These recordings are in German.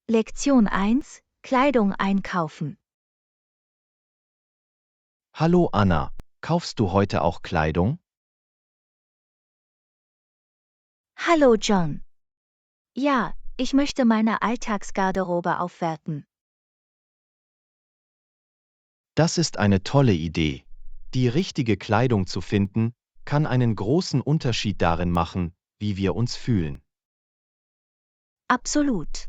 Lektion 1: Kleidung einkaufen. Hallo Anna, kaufst du heute auch Kleidung? Hallo John. Ja, ich möchte meine Alltagsgarderobe aufwerten. Das ist eine tolle Idee. Die richtige Kleidung zu finden, kann einen großen Unterschied darin machen, wie wir uns fühlen. Absolut.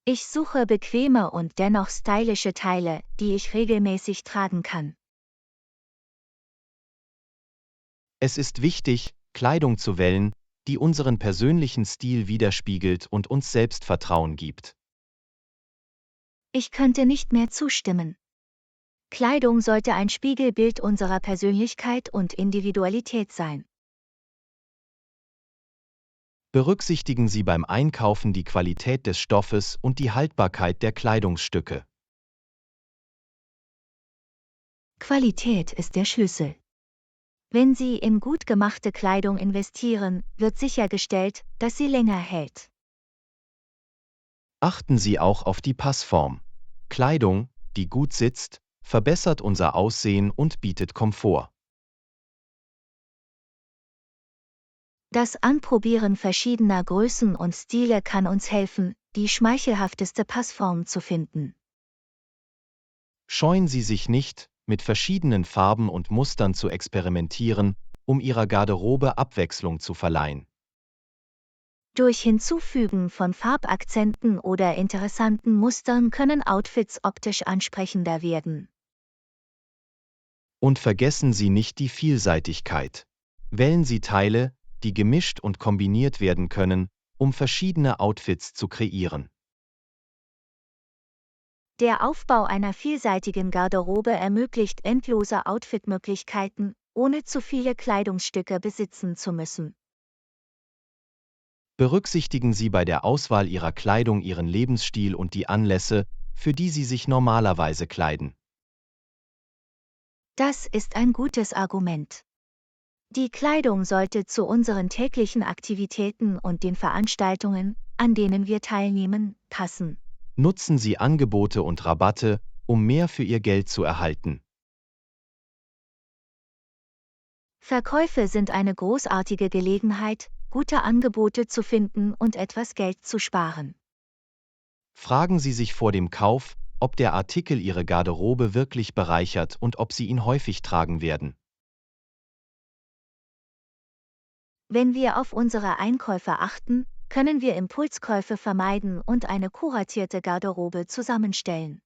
Ich suche bequeme und dennoch stylische Teile, die ich regelmäßig tragen kann. Es ist wichtig, Kleidung zu wählen, die unseren persönlichen Stil widerspiegelt und uns Selbstvertrauen gibt. Ich könnte nicht mehr zustimmen. Kleidung sollte ein Spiegelbild unserer Persönlichkeit und Individualität sein. Berücksichtigen Sie beim Einkaufen die Qualität des Stoffes und die Haltbarkeit der Kleidungsstücke. Qualität ist der Schlüssel. Wenn Sie in gut gemachte Kleidung investieren, wird sichergestellt, dass sie länger hält. Achten Sie auch auf die Passform. Kleidung, die gut sitzt, verbessert unser Aussehen und bietet Komfort. Das Anprobieren verschiedener Größen und Stile kann uns helfen, die schmeichelhafteste Passform zu finden. Scheuen Sie sich nicht, mit verschiedenen Farben und Mustern zu experimentieren, um Ihrer Garderobe Abwechslung zu verleihen. Durch Hinzufügen von Farbakzenten oder interessanten Mustern können Outfits optisch ansprechender werden. Und vergessen Sie nicht die Vielseitigkeit. Wählen Sie Teile, die gemischt und kombiniert werden können, um verschiedene Outfits zu kreieren. Der Aufbau einer vielseitigen Garderobe ermöglicht endlose Outfitmöglichkeiten, ohne zu viele Kleidungsstücke besitzen zu müssen. Berücksichtigen Sie bei der Auswahl Ihrer Kleidung Ihren Lebensstil und die Anlässe, für die Sie sich normalerweise kleiden. Das ist ein gutes Argument. Die Kleidung sollte zu unseren täglichen Aktivitäten und den Veranstaltungen, an denen wir teilnehmen, passen. Nutzen Sie Angebote und Rabatte, um mehr für Ihr Geld zu erhalten. Verkäufe sind eine großartige Gelegenheit, gute Angebote zu finden und etwas Geld zu sparen. Fragen Sie sich vor dem Kauf, ob der Artikel Ihre Garderobe wirklich bereichert und ob Sie ihn häufig tragen werden. Wenn wir auf unsere Einkäufe achten, können wir Impulskäufe vermeiden und eine kuratierte Garderobe zusammenstellen.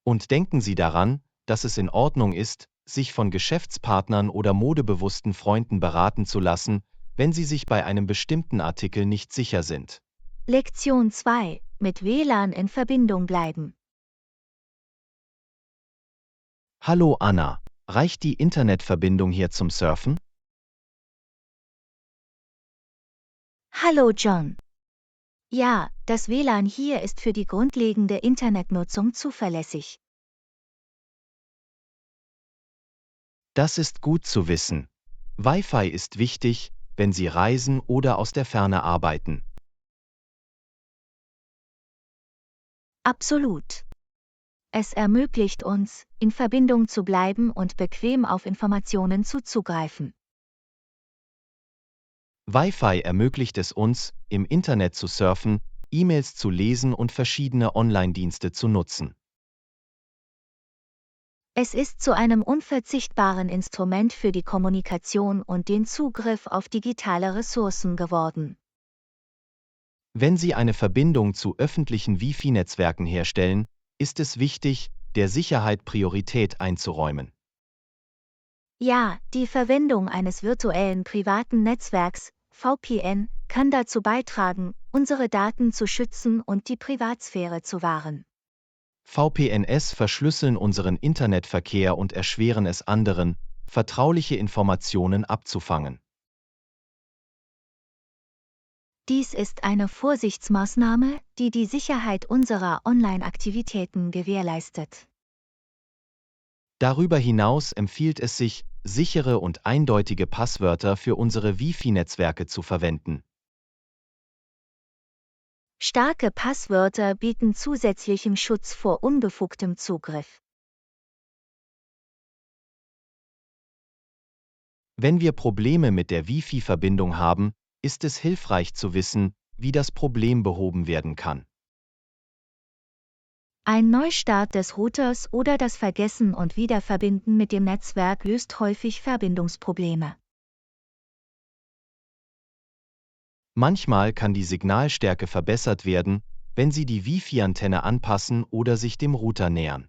Und denken Sie daran, dass es in Ordnung ist, sich von Geschäftspartnern oder modebewussten Freunden beraten zu lassen, wenn Sie sich bei einem bestimmten Artikel nicht sicher sind. Lektion 2: Mit WLAN in Verbindung bleiben. Hallo Anna, reicht die Internetverbindung hier zum Surfen? Hallo John. Ja, das WLAN hier ist für die grundlegende Internetnutzung zuverlässig. Das ist gut zu wissen. Wi-Fi ist wichtig, wenn Sie reisen oder aus der Ferne arbeiten. Absolut. Es ermöglicht uns, in Verbindung zu bleiben und bequem auf Informationen zuzugreifen. Wi-Fi ermöglicht es uns, im Internet zu surfen, E-Mails zu lesen und verschiedene Online-Dienste zu nutzen. Es ist zu einem unverzichtbaren Instrument für die Kommunikation und den Zugriff auf digitale Ressourcen geworden. Wenn Sie eine Verbindung zu öffentlichen Wi-Fi-Netzwerken herstellen, ist es wichtig, der Sicherheit Priorität einzuräumen. Ja, die Verwendung eines virtuellen privaten Netzwerks, VPN, kann dazu beitragen, unsere Daten zu schützen und die Privatsphäre zu wahren. VPNs verschlüsseln unseren Internetverkehr und erschweren es anderen, vertrauliche Informationen abzufangen. Dies ist eine Vorsichtsmaßnahme, die die Sicherheit unserer Online-Aktivitäten gewährleistet. Darüber hinaus empfiehlt es sich, sichere und eindeutige Passwörter für unsere Wi-Fi-Netzwerke zu verwenden. Starke Passwörter bieten zusätzlichen Schutz vor unbefugtem Zugriff. Wenn wir Probleme mit der Wi-Fi-Verbindung haben, ist es hilfreich zu wissen, wie das Problem behoben werden kann. Ein Neustart des Routers oder das Vergessen und Wiederverbinden mit dem Netzwerk löst häufig Verbindungsprobleme. Manchmal kann die Signalstärke verbessert werden, wenn Sie die Wi-Fi-Antenne anpassen oder sich dem Router nähern.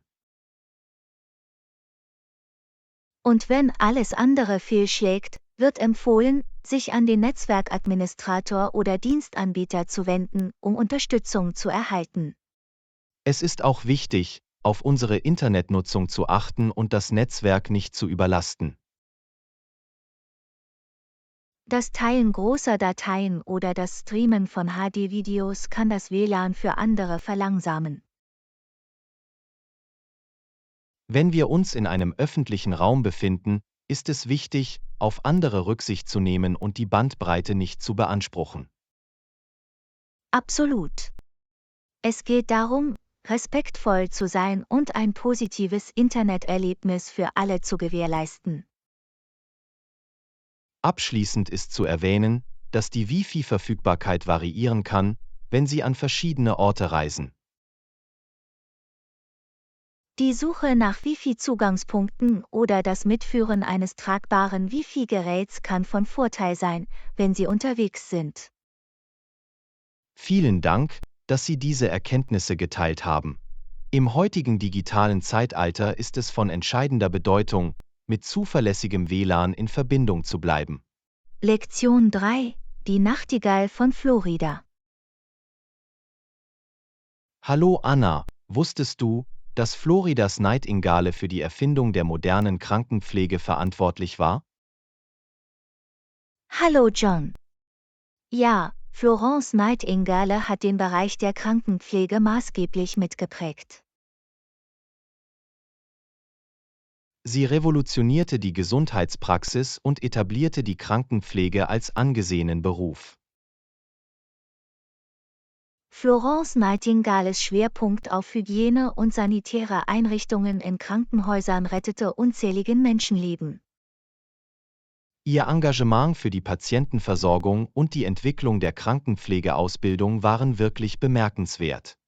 Und wenn alles andere fehlschlägt, wird empfohlen, sich an den Netzwerkadministrator oder Dienstanbieter zu wenden, um Unterstützung zu erhalten. Es ist auch wichtig, auf unsere Internetnutzung zu achten und das Netzwerk nicht zu überlasten. Das Teilen großer Dateien oder das Streamen von HD-Videos kann das WLAN für andere verlangsamen. Wenn wir uns in einem öffentlichen Raum befinden, ist es wichtig, auf andere Rücksicht zu nehmen und die Bandbreite nicht zu beanspruchen. Absolut. Es geht darum, respektvoll zu sein und ein positives Interneterlebnis für alle zu gewährleisten. Abschließend ist zu erwähnen, dass die Wi-Fi-Verfügbarkeit variieren kann, wenn Sie an verschiedene Orte reisen. Die Suche nach Wi-Fi-Zugangspunkten oder das Mitführen eines tragbaren Wi-Fi-Geräts kann von Vorteil sein, wenn Sie unterwegs sind. Vielen Dank, dass Sie diese Erkenntnisse geteilt haben. Im heutigen digitalen Zeitalter ist es von entscheidender Bedeutung, mit zuverlässigem WLAN in Verbindung zu bleiben. Lektion 3: Die Nachtigall von Florida. Hallo Anna, wusstest du, dass Floridas Nightingale für die Erfindung der modernen Krankenpflege verantwortlich war? Hallo John. Ja, Florence Nightingale hat den Bereich der Krankenpflege maßgeblich mitgeprägt. Sie revolutionierte die Gesundheitspraxis und etablierte die Krankenpflege als angesehenen Beruf. Florence Nightingales Schwerpunkt auf Hygiene und sanitäre Einrichtungen in Krankenhäusern rettete unzähligen Menschenleben. Ihr Engagement für die Patientenversorgung und die Entwicklung der Krankenpflegeausbildung waren wirklich bemerkenswert.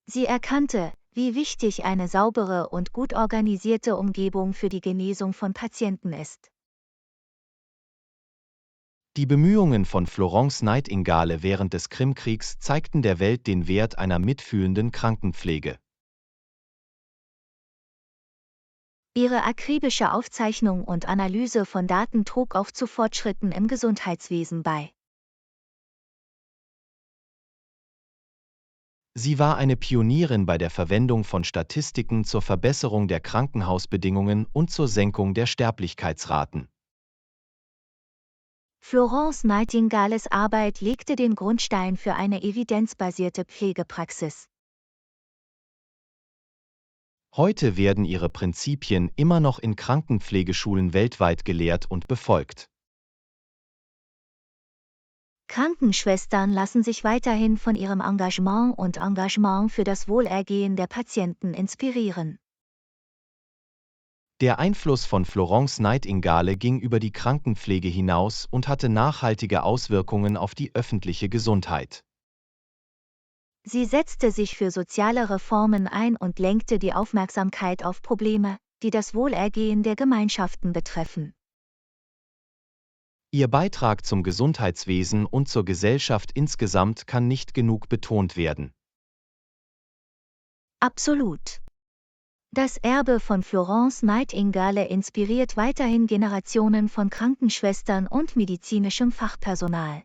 Sie erkannte, wie wichtig eine saubere und gut organisierte Umgebung für die Genesung von Patienten ist. Die Bemühungen von Florence Nightingale während des Krimkriegs zeigten der Welt den Wert einer mitfühlenden Krankenpflege. Ihre akribische Aufzeichnung und Analyse von Daten trug auch zu Fortschritten im Gesundheitswesen bei. Sie war eine Pionierin bei der Verwendung von Statistiken zur Verbesserung der Krankenhausbedingungen und zur Senkung der Sterblichkeitsraten. Florence Nightingales Arbeit legte den Grundstein für eine evidenzbasierte Pflegepraxis. Heute werden ihre Prinzipien immer noch in Krankenpflegeschulen weltweit gelehrt und befolgt. Krankenschwestern lassen sich weiterhin von ihrem Engagement und Engagement für das Wohlergehen der Patienten inspirieren. Der Einfluss von Florence Nightingale ging über die Krankenpflege hinaus und hatte nachhaltige Auswirkungen auf die öffentliche Gesundheit. Sie setzte sich für soziale Reformen ein und lenkte die Aufmerksamkeit auf Probleme, die das Wohlergehen der Gemeinschaften betreffen. Ihr Beitrag zum Gesundheitswesen und zur Gesellschaft insgesamt kann nicht genug betont werden. Absolut. Das Erbe von Florence Nightingale inspiriert weiterhin Generationen von Krankenschwestern und medizinischem Fachpersonal.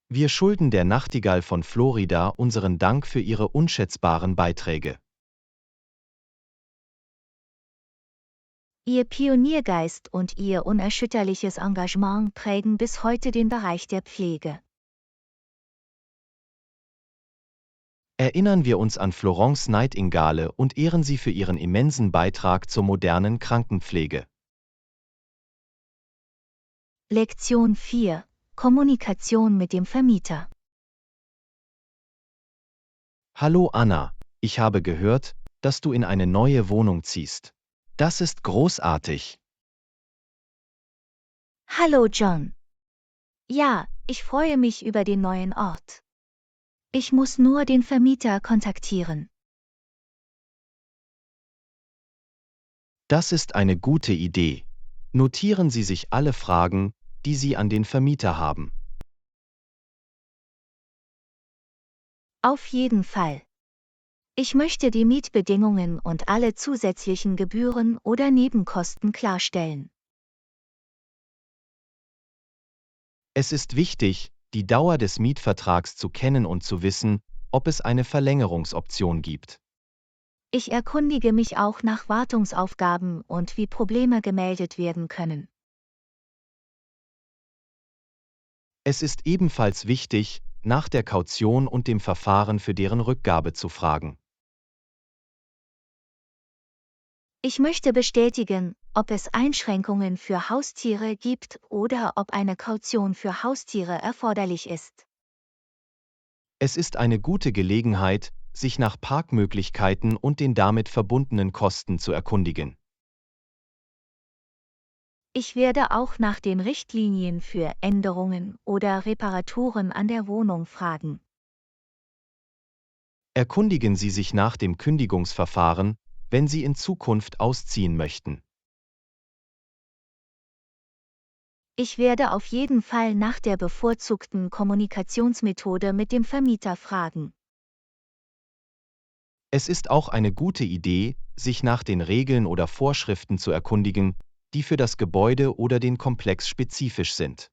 Wir schulden der Nachtigall von Florida unseren Dank für ihre unschätzbaren Beiträge. Ihr Pioniergeist und ihr unerschütterliches Engagement prägen bis heute den Bereich der Pflege. Erinnern wir uns an Florence Nightingale und ehren sie für ihren immensen Beitrag zur modernen Krankenpflege. Lektion 4: Kommunikation mit dem Vermieter. Hallo Anna, ich habe gehört, dass du in eine neue Wohnung ziehst. Das ist großartig. Hallo John. Ja, ich freue mich über den neuen Ort. Ich muss nur den Vermieter kontaktieren. Das ist eine gute Idee. Notieren Sie sich alle Fragen, die Sie an den Vermieter haben. Auf jeden Fall. Ich möchte die Mietbedingungen und alle zusätzlichen Gebühren oder Nebenkosten klarstellen. Es ist wichtig, die Dauer des Mietvertrags zu kennen und zu wissen, ob es eine Verlängerungsoption gibt. Ich erkundige mich auch nach Wartungsaufgaben und wie Probleme gemeldet werden können. Es ist ebenfalls wichtig, nach der Kaution und dem Verfahren für deren Rückgabe zu fragen. Ich möchte bestätigen, ob es Einschränkungen für Haustiere gibt oder ob eine Kaution für Haustiere erforderlich ist. Es ist eine gute Gelegenheit, sich nach Parkmöglichkeiten und den damit verbundenen Kosten zu erkundigen. Ich werde auch nach den Richtlinien für Änderungen oder Reparaturen an der Wohnung fragen. Erkundigen Sie sich nach dem Kündigungsverfahren, wenn Sie in Zukunft ausziehen möchten. Ich werde auf jeden Fall nach der bevorzugten Kommunikationsmethode mit dem Vermieter fragen. Es ist auch eine gute Idee, sich nach den Regeln oder Vorschriften zu erkundigen, die für das Gebäude oder den Komplex spezifisch sind.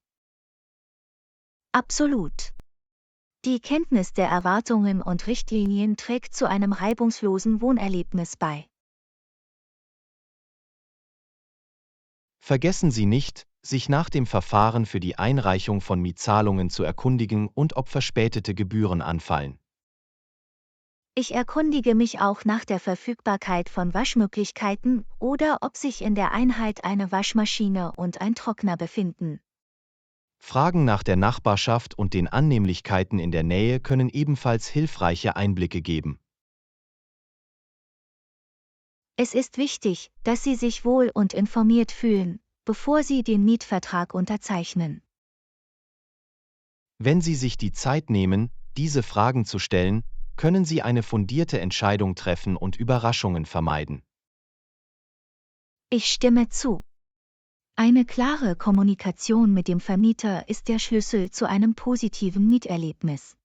Absolut. Die Kenntnis der Erwartungen und Richtlinien trägt zu einem reibungslosen Wohnerlebnis bei. Vergessen Sie nicht, sich nach dem Verfahren für die Einreichung von Mietzahlungen zu erkundigen und ob verspätete Gebühren anfallen. Ich erkundige mich auch nach der Verfügbarkeit von Waschmöglichkeiten oder ob sich in der Einheit eine Waschmaschine und ein Trockner befinden. Fragen nach der Nachbarschaft und den Annehmlichkeiten in der Nähe können ebenfalls hilfreiche Einblicke geben. Es ist wichtig, dass Sie sich wohl und informiert fühlen, bevor Sie den Mietvertrag unterzeichnen. Wenn Sie sich die Zeit nehmen, diese Fragen zu stellen, können Sie eine fundierte Entscheidung treffen und Überraschungen vermeiden. Ich stimme zu. Eine klare Kommunikation mit dem Vermieter ist der Schlüssel zu einem positiven Mieterlebnis.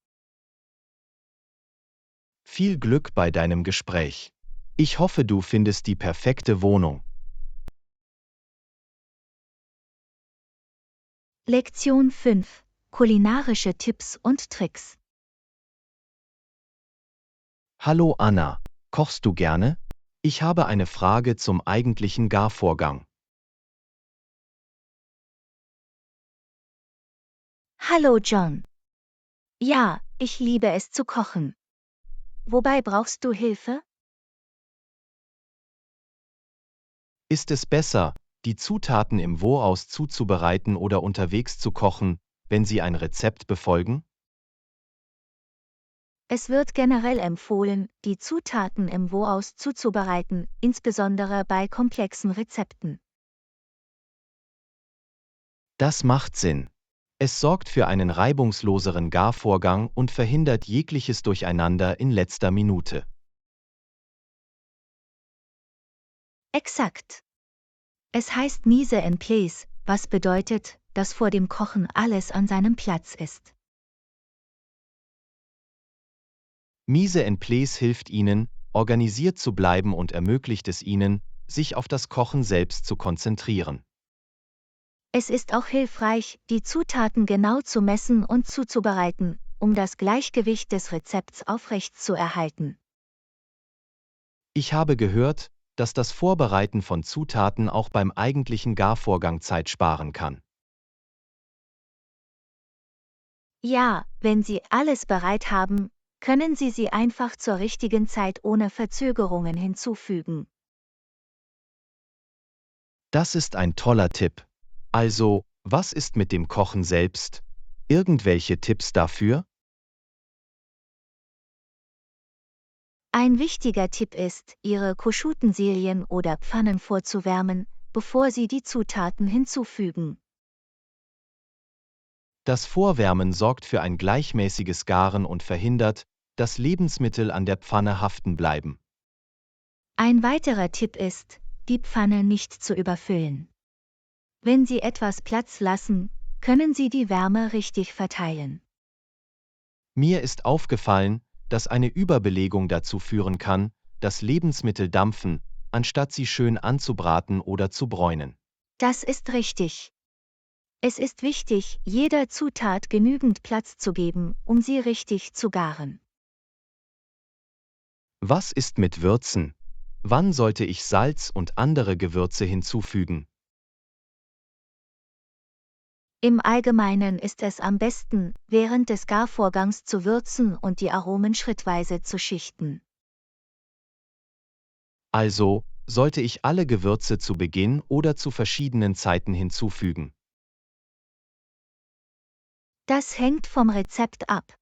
Viel Glück bei deinem Gespräch. Ich hoffe, du findest die perfekte Wohnung. Lektion 5: Kulinarische Tipps und Tricks. Hallo Anna, kochst du gerne? Ich habe eine Frage zum eigentlichen Garvorgang. Hallo John. Ja, ich liebe es zu kochen. Wobei brauchst du Hilfe? Ist es besser, die Zutaten im Voraus zuzubereiten oder unterwegs zu kochen, wenn Sie ein Rezept befolgen? Es wird generell empfohlen, die Zutaten im Voraus zuzubereiten, insbesondere bei komplexen Rezepten. Das macht Sinn. Es sorgt für einen reibungsloseren Garvorgang und verhindert jegliches Durcheinander in letzter Minute. Exakt. Es heißt mise en place, was bedeutet, dass vor dem Kochen alles an seinem Platz ist. Mise en place hilft Ihnen, organisiert zu bleiben und ermöglicht es Ihnen, sich auf das Kochen selbst zu konzentrieren. Es ist auch hilfreich, die Zutaten genau zu messen und zuzubereiten, um das Gleichgewicht des Rezepts aufrechtzuerhalten. Ich habe gehört, dass das Vorbereiten von Zutaten auch beim eigentlichen Garvorgang Zeit sparen kann. Ja, wenn Sie alles bereit haben, können Sie sie einfach zur richtigen Zeit ohne Verzögerungen hinzufügen. Das ist ein toller Tipp. Also, was ist mit dem Kochen selbst? Irgendwelche Tipps dafür? Ein wichtiger Tipp ist, Ihre Kuschutensilien oder Pfannen vorzuwärmen, bevor Sie die Zutaten hinzufügen. Das Vorwärmen sorgt für ein gleichmäßiges Garen und verhindert, dass Lebensmittel an der Pfanne haften bleiben. Ein weiterer Tipp ist, die Pfanne nicht zu überfüllen. Wenn Sie etwas Platz lassen, können Sie die Wärme richtig verteilen. Mir ist aufgefallen, dass eine Überbelegung dazu führen kann, dass Lebensmittel dampfen, anstatt sie schön anzubraten oder zu bräunen. Das ist richtig. Es ist wichtig, jeder Zutat genügend Platz zu geben, um sie richtig zu garen. Was ist mit Würzen? Wann sollte ich Salz und andere Gewürze hinzufügen? Im Allgemeinen ist es am besten, während des Garvorgangs zu würzen und die Aromen schrittweise zu schichten. Also, sollte ich alle Gewürze zu Beginn oder zu verschiedenen Zeiten hinzufügen? Das hängt vom Rezept ab.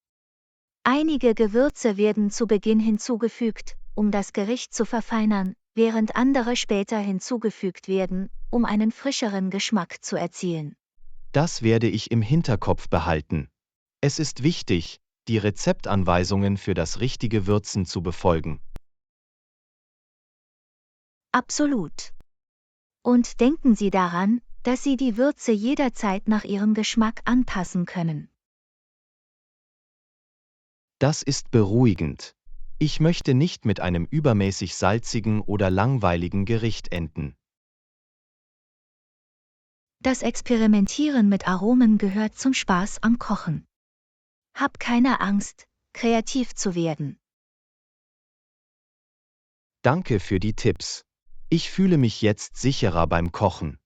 Einige Gewürze werden zu Beginn hinzugefügt, um das Gericht zu verfeinern, während andere später hinzugefügt werden, um einen frischeren Geschmack zu erzielen. Das werde ich im Hinterkopf behalten. Es ist wichtig, die Rezeptanweisungen für das richtige Würzen zu befolgen. Absolut. Und denken Sie daran, dass Sie die Würze jederzeit nach Ihrem Geschmack anpassen können. Das ist beruhigend. Ich möchte nicht mit einem übermäßig salzigen oder langweiligen Gericht enden. Das Experimentieren mit Aromen gehört zum Spaß am Kochen. Hab keine Angst, kreativ zu werden. Danke für die Tipps. Ich fühle mich jetzt sicherer beim Kochen.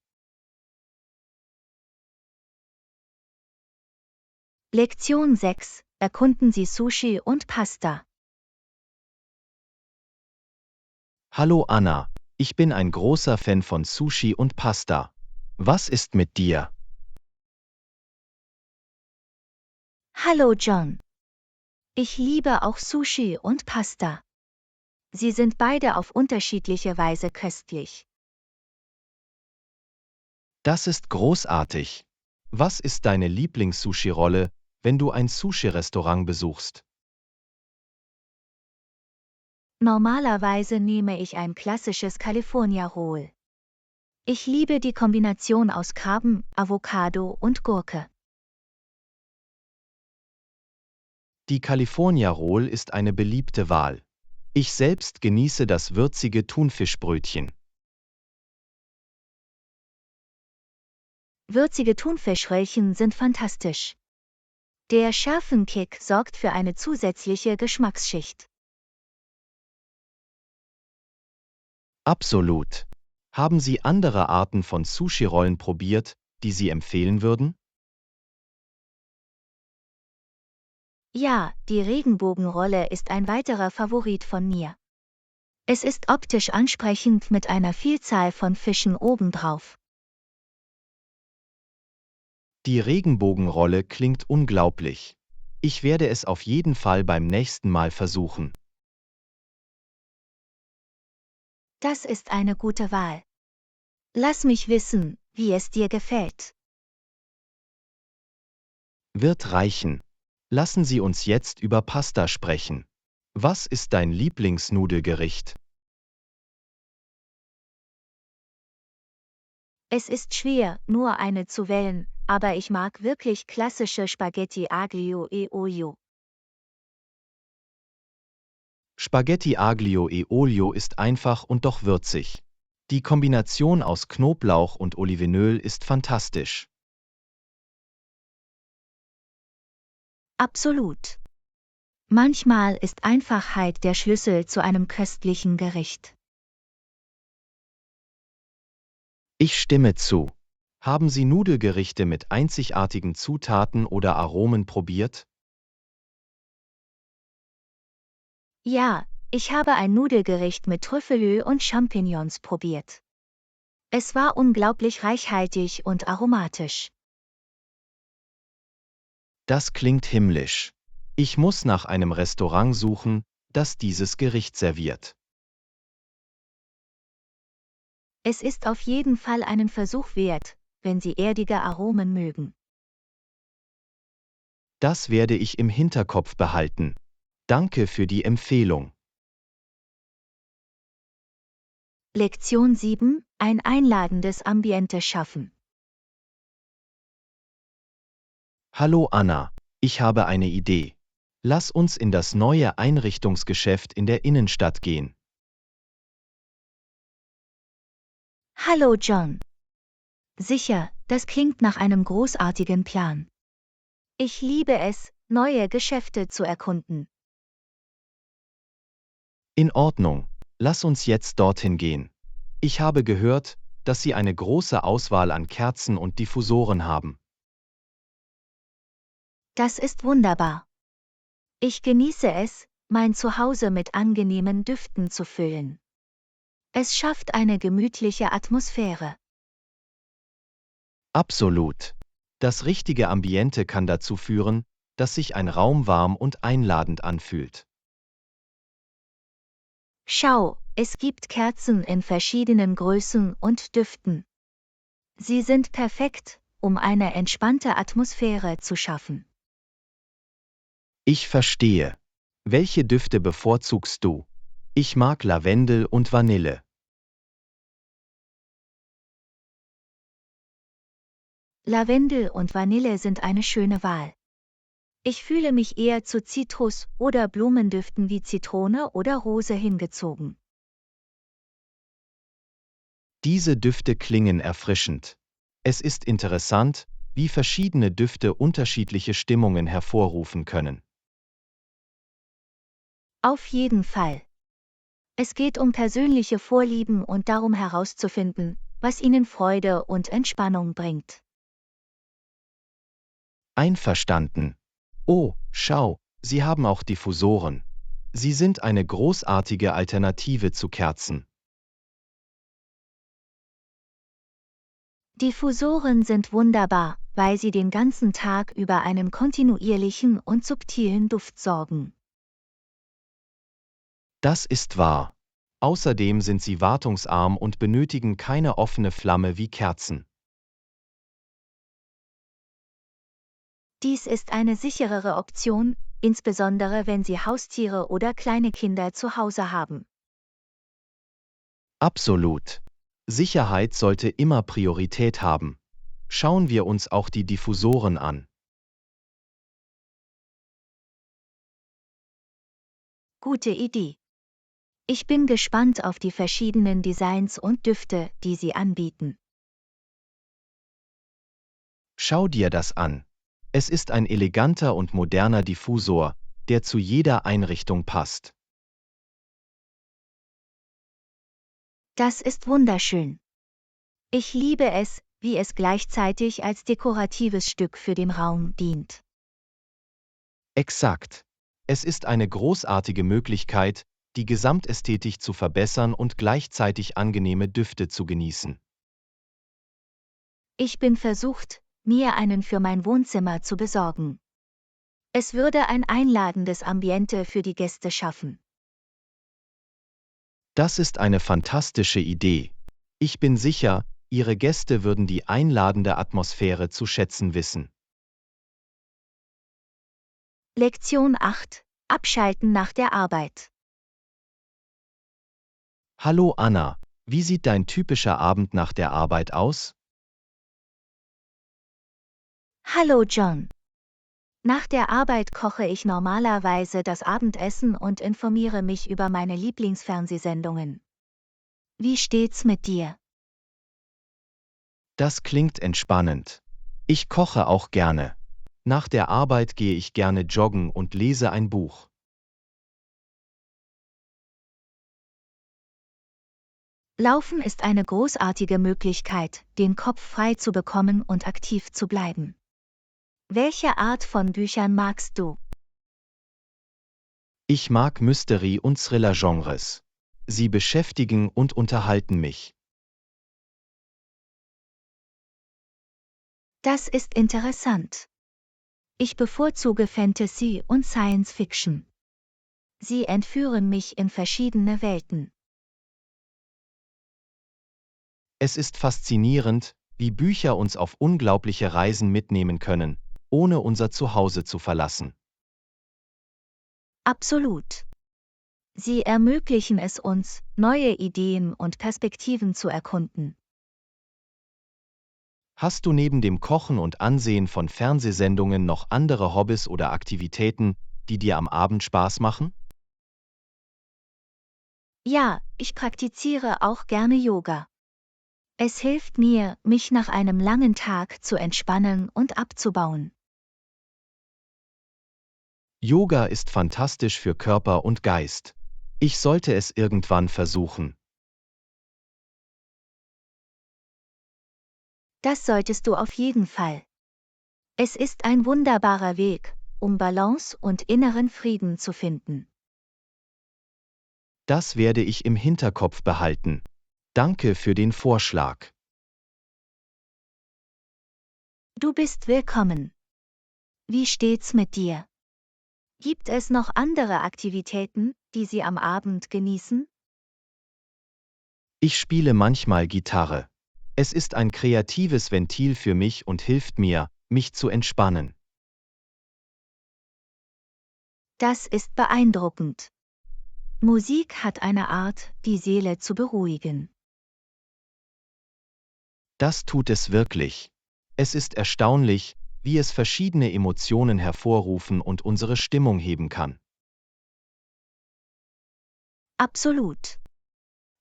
Lektion 6: Erkunden Sie Sushi und Pasta. Hallo Anna, ich bin ein großer Fan von Sushi und Pasta. Was ist mit dir? Hallo John. Ich liebe auch Sushi und Pasta. Sie sind beide auf unterschiedliche Weise köstlich. Das ist großartig. Was ist deine Lieblings-Sushi-Rolle, wenn du ein Sushi-Restaurant besuchst? Normalerweise nehme ich ein klassisches California Roll. Ich liebe die Kombination aus Krabben, Avocado und Gurke. Die California Roll ist eine beliebte Wahl. Ich selbst genieße das würzige Thunfischbrötchen. Würzige Thunfischröllchen sind fantastisch. Der Schärfenkick sorgt für eine zusätzliche Geschmacksschicht. Absolut. Haben Sie andere Arten von Sushi-Rollen probiert, die Sie empfehlen würden? Ja, die Regenbogenrolle ist ein weiterer Favorit von mir. Es ist optisch ansprechend mit einer Vielzahl von Fischen obendrauf. Die Regenbogenrolle klingt unglaublich. Ich werde es auf jeden Fall beim nächsten Mal versuchen. Das ist eine gute Wahl. Lass mich wissen, wie es dir gefällt. Wird reichen. Lassen Sie uns jetzt über Pasta sprechen. Was ist dein Lieblingsnudelgericht? Es ist schwer, nur eine zu wählen, aber ich mag wirklich klassische Spaghetti aglio e olio. Spaghetti aglio e olio ist einfach und doch würzig. Die Kombination aus Knoblauch und Olivenöl ist fantastisch. Absolut. Manchmal ist Einfachheit der Schlüssel zu einem köstlichen Gericht. Ich stimme zu. Haben Sie Nudelgerichte mit einzigartigen Zutaten oder Aromen probiert? Ja, ich habe ein Nudelgericht mit Trüffelö und Champignons probiert. Es war unglaublich reichhaltig und aromatisch. Das klingt himmlisch. Ich muss nach einem Restaurant suchen, das dieses Gericht serviert. Es ist auf jeden Fall einen Versuch wert, wenn Sie erdige Aromen mögen. Das werde ich im Hinterkopf behalten. Danke für die Empfehlung. Lektion 7: Ein einladendes Ambiente schaffen. Hallo Anna, ich habe eine Idee. Lass uns in das neue Einrichtungsgeschäft in der Innenstadt gehen. Hallo John. Sicher, das klingt nach einem großartigen Plan. Ich liebe es, neue Geschäfte zu erkunden. In Ordnung, lass uns jetzt dorthin gehen. Ich habe gehört, dass Sie eine große Auswahl an Kerzen und Diffusoren haben. Das ist wunderbar. Ich genieße es, mein Zuhause mit angenehmen Düften zu füllen. Es schafft eine gemütliche Atmosphäre. Absolut. Das richtige Ambiente kann dazu führen, dass sich ein Raum warm und einladend anfühlt. Schau, es gibt Kerzen in verschiedenen Größen und Düften. Sie sind perfekt, um eine entspannte Atmosphäre zu schaffen. Ich verstehe. Welche Düfte bevorzugst du? Ich mag Lavendel und Vanille. Lavendel und Vanille sind eine schöne Wahl. Ich fühle mich eher zu Zitrus- oder Blumendüften wie Zitrone oder Rose hingezogen. Diese Düfte klingen erfrischend. Es ist interessant, wie verschiedene Düfte unterschiedliche Stimmungen hervorrufen können. Auf jeden Fall. Es geht um persönliche Vorlieben und darum herauszufinden, was Ihnen Freude und Entspannung bringt. Einverstanden. Oh, schau, Sie haben auch Diffusoren. Sie sind eine großartige Alternative zu Kerzen. Diffusoren sind wunderbar, weil sie den ganzen Tag über einen kontinuierlichen und subtilen Duft sorgen. Das ist wahr. Außerdem sind sie wartungsarm und benötigen keine offene Flamme wie Kerzen. Dies ist eine sicherere Option, insbesondere wenn Sie Haustiere oder kleine Kinder zu Hause haben. Absolut. Sicherheit sollte immer Priorität haben. Schauen wir uns auch die Diffusoren an. Gute Idee. Ich bin gespannt auf die verschiedenen Designs und Düfte, die Sie anbieten. Schau dir das an. Es ist ein eleganter und moderner Diffusor, der zu jeder Einrichtung passt. Das ist wunderschön. Ich liebe es, wie es gleichzeitig als dekoratives Stück für den Raum dient. Exakt. Es ist eine großartige Möglichkeit, die Gesamtästhetik zu verbessern und gleichzeitig angenehme Düfte zu genießen. Ich bin versucht, mir einen für mein Wohnzimmer zu besorgen. Es würde ein einladendes Ambiente für die Gäste schaffen. Das ist eine fantastische Idee. Ich bin sicher, Ihre Gäste würden die einladende Atmosphäre zu schätzen wissen. Lektion 8: Abschalten nach der Arbeit. Hallo Anna, wie sieht dein typischer Abend nach der Arbeit aus? Hallo John. Nach der Arbeit koche ich normalerweise das Abendessen und informiere mich über meine Lieblingsfernsehsendungen. Wie steht's mit dir? Das klingt entspannend. Ich koche auch gerne. Nach der Arbeit gehe ich gerne joggen und lese ein Buch. Laufen ist eine großartige Möglichkeit, den Kopf frei zu bekommen und aktiv zu bleiben. Welche Art von Büchern magst du? Ich mag Mystery- und Thriller-Genres. Sie beschäftigen und unterhalten mich. Das ist interessant. Ich bevorzuge Fantasy und Science Fiction. Sie entführen mich in verschiedene Welten. Es ist faszinierend, wie Bücher uns auf unglaubliche Reisen mitnehmen können, ohne unser Zuhause zu verlassen. Absolut. Sie ermöglichen es uns, neue Ideen und Perspektiven zu erkunden. Hast du neben dem Kochen und Ansehen von Fernsehsendungen noch andere Hobbys oder Aktivitäten, die dir am Abend Spaß machen? Ja, ich praktiziere auch gerne Yoga. Es hilft mir, mich nach einem langen Tag zu entspannen und abzubauen. Yoga ist fantastisch für Körper und Geist. Ich sollte es irgendwann versuchen. Das solltest du auf jeden Fall. Es ist ein wunderbarer Weg, um Balance und inneren Frieden zu finden. Das werde ich im Hinterkopf behalten. Danke für den Vorschlag. Du bist willkommen. Wie steht's mit dir? Gibt es noch andere Aktivitäten, die Sie am Abend genießen? Ich spiele manchmal Gitarre. Es ist ein kreatives Ventil für mich und hilft mir, mich zu entspannen. Das ist beeindruckend. Musik hat eine Art, die Seele zu beruhigen. Das tut es wirklich. Es ist erstaunlich, wie es verschiedene Emotionen hervorrufen und unsere Stimmung heben kann. Absolut.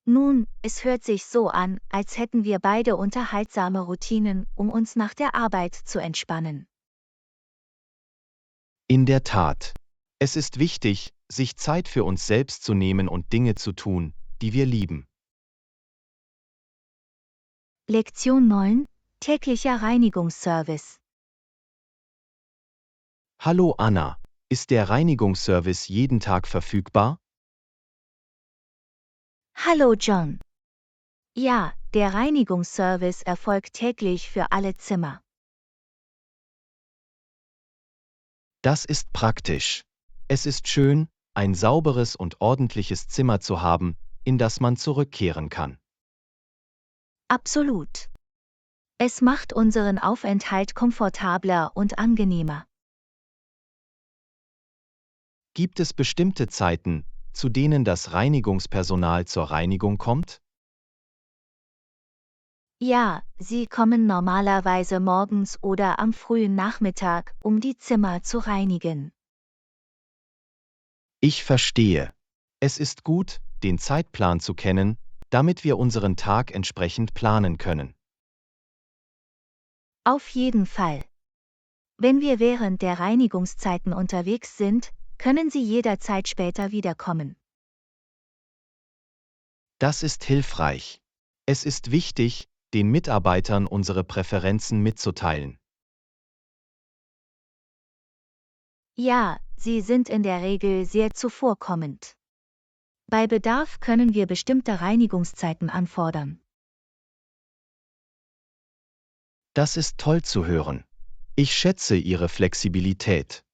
Nun, es hört sich so an, als hätten wir beide unterhaltsame Routinen, um uns nach der Arbeit zu entspannen. In der Tat. Es ist wichtig, sich Zeit für uns selbst zu nehmen und Dinge zu tun, die wir lieben. Lektion 9. Täglicher Reinigungsservice. Hallo Anna, ist der Reinigungsservice jeden Tag verfügbar? Hallo John. Ja, der Reinigungsservice erfolgt täglich für alle Zimmer. Das ist praktisch. Es ist schön, ein sauberes und ordentliches Zimmer zu haben, in das man zurückkehren kann. Absolut. Es macht unseren Aufenthalt komfortabler und angenehmer. Gibt es bestimmte Zeiten, zu denen das Reinigungspersonal zur Reinigung kommt? Ja, sie kommen normalerweise morgens oder am frühen Nachmittag, um die Zimmer zu reinigen. Ich verstehe. Es ist gut, den Zeitplan zu kennen, damit wir unseren Tag entsprechend planen können. Auf jeden Fall. Wenn wir während der Reinigungszeiten unterwegs sind, können sie jederzeit später wiederkommen. Das ist hilfreich. Es ist wichtig, den Mitarbeitern unsere Präferenzen mitzuteilen. Ja, sie sind in der Regel sehr zuvorkommend. Bei Bedarf können wir bestimmte Reinigungszeiten anfordern. Das ist toll zu hören. Ich schätze Ihre Flexibilität.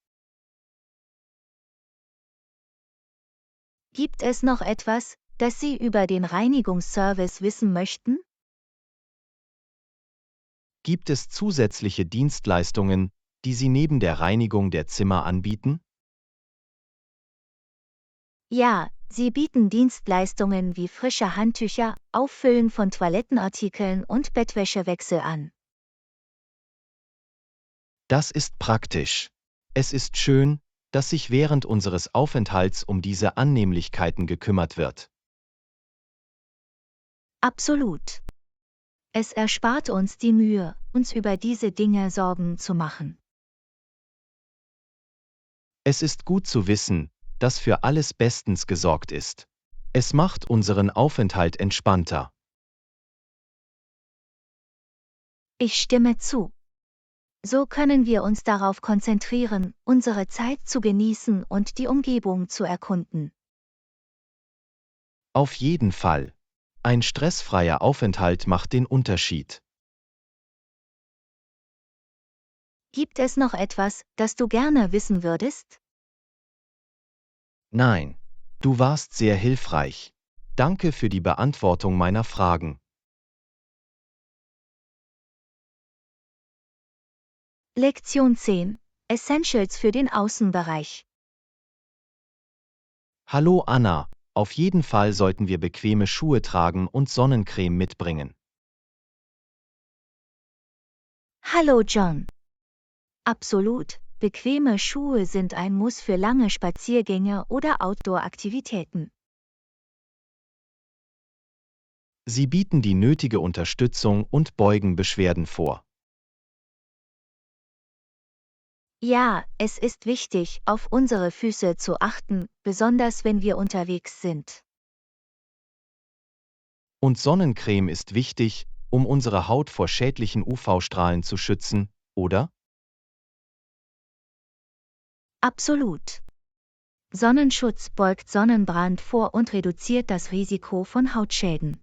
Gibt es noch etwas, das Sie über den Reinigungsservice wissen möchten? Gibt es zusätzliche Dienstleistungen, die Sie neben der Reinigung der Zimmer anbieten? Ja, sie bieten Dienstleistungen wie frische Handtücher, Auffüllen von Toilettenartikeln und Bettwäschewechsel an. Das ist praktisch. Es ist schön, dass sich während unseres Aufenthalts um diese Annehmlichkeiten gekümmert wird. Absolut. Es erspart uns die Mühe, uns über diese Dinge Sorgen zu machen. Es ist gut zu wissen, dass für alles bestens gesorgt ist. Es macht unseren Aufenthalt entspannter. Ich stimme zu. So können wir uns darauf konzentrieren, unsere Zeit zu genießen und die Umgebung zu erkunden. Auf jeden Fall. Ein stressfreier Aufenthalt macht den Unterschied. Gibt es noch etwas, das du gerne wissen würdest? Nein, du warst sehr hilfreich. Danke für die Beantwortung meiner Fragen. Lektion 10. Essentials für den Außenbereich. Hallo Anna, auf jeden Fall sollten wir bequeme Schuhe tragen und Sonnencreme mitbringen. Hallo John. Absolut, bequeme Schuhe sind ein Muss für lange Spaziergänge oder Outdoor-Aktivitäten. Sie bieten die nötige Unterstützung und beugen Beschwerden vor. Ja, es ist wichtig, auf unsere Füße zu achten, besonders wenn wir unterwegs sind. Und Sonnencreme ist wichtig, um unsere Haut vor schädlichen UV-Strahlen zu schützen, oder? Absolut. Sonnenschutz beugt Sonnenbrand vor und reduziert das Risiko von Hautschäden.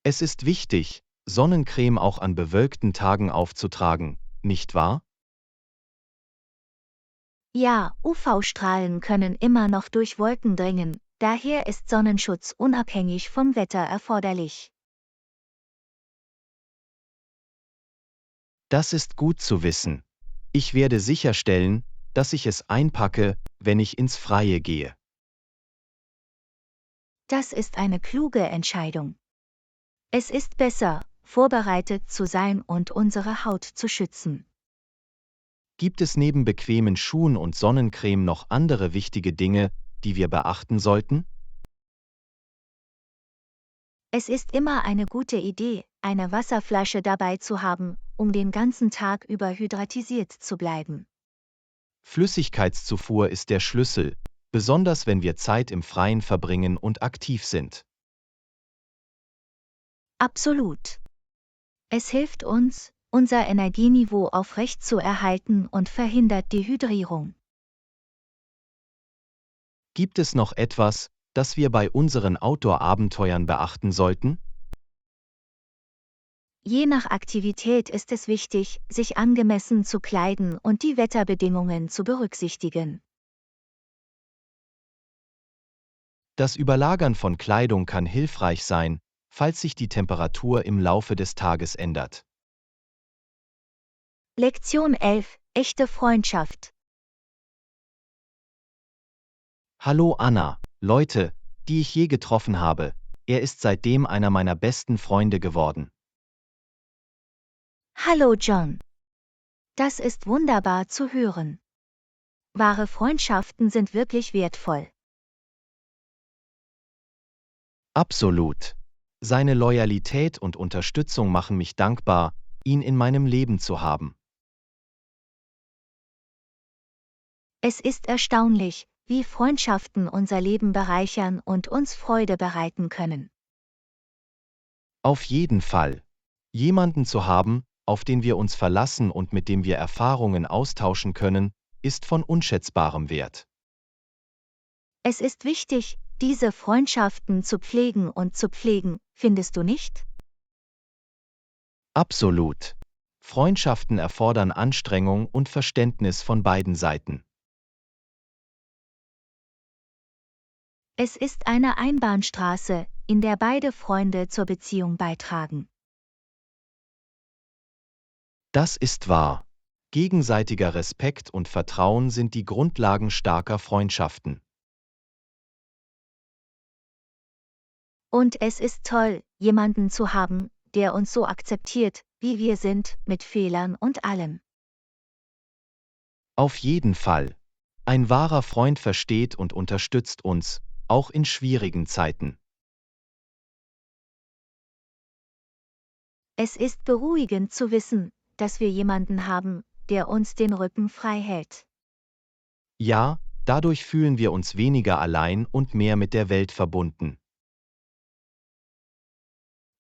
Es ist wichtig, Sonnencreme auch an bewölkten Tagen aufzutragen, nicht wahr? Ja, UV-Strahlen können immer noch durch Wolken dringen, daher ist Sonnenschutz unabhängig vom Wetter erforderlich. Das ist gut zu wissen. Ich werde sicherstellen, dass ich es einpacke, wenn ich ins Freie gehe. Das ist eine kluge Entscheidung. Es ist besser, vorbereitet zu sein und unsere Haut zu schützen. Gibt es neben bequemen Schuhen und Sonnencreme noch andere wichtige Dinge, die wir beachten sollten? Es ist immer eine gute Idee, eine Wasserflasche dabei zu haben, um den ganzen Tag über hydratisiert zu bleiben. Flüssigkeitszufuhr ist der Schlüssel, besonders wenn wir Zeit im Freien verbringen und aktiv sind. Absolut. Es hilft uns, unser Energieniveau aufrecht zu erhalten und verhindert Dehydrierung. Gibt es noch etwas, das wir bei unseren Outdoor-Abenteuern beachten sollten? Je nach Aktivität ist es wichtig, sich angemessen zu kleiden und die Wetterbedingungen zu berücksichtigen. Das Überlagern von Kleidung kann hilfreich sein, falls sich die Temperatur im Laufe des Tages ändert. Lektion 11. Echte Freundschaft. Hallo Anna, Leute, die ich je getroffen habe, er ist seitdem einer meiner besten Freunde geworden. Hallo John. Das ist wunderbar zu hören. Wahre Freundschaften sind wirklich wertvoll. Absolut. Seine Loyalität und Unterstützung machen mich dankbar, ihn in meinem Leben zu haben. Es ist erstaunlich, wie Freundschaften unser Leben bereichern und uns Freude bereiten können. Auf jeden Fall. Jemanden zu haben, auf den wir uns verlassen und mit dem wir Erfahrungen austauschen können, ist von unschätzbarem Wert. Es ist wichtig, diese Freundschaften zu pflegen, findest du nicht? Absolut. Freundschaften erfordern Anstrengung und Verständnis von beiden Seiten. Es ist eine Einbahnstraße, in der beide Freunde zur Beziehung beitragen. Das ist wahr. Gegenseitiger Respekt und Vertrauen sind die Grundlagen starker Freundschaften. Und es ist toll, jemanden zu haben, der uns so akzeptiert, wie wir sind, mit Fehlern und allem. Auf jeden Fall. Ein wahrer Freund versteht und unterstützt uns, auch in schwierigen Zeiten. Es ist beruhigend zu wissen, dass wir jemanden haben, der uns den Rücken frei hält. Ja, dadurch fühlen wir uns weniger allein und mehr mit der Welt verbunden.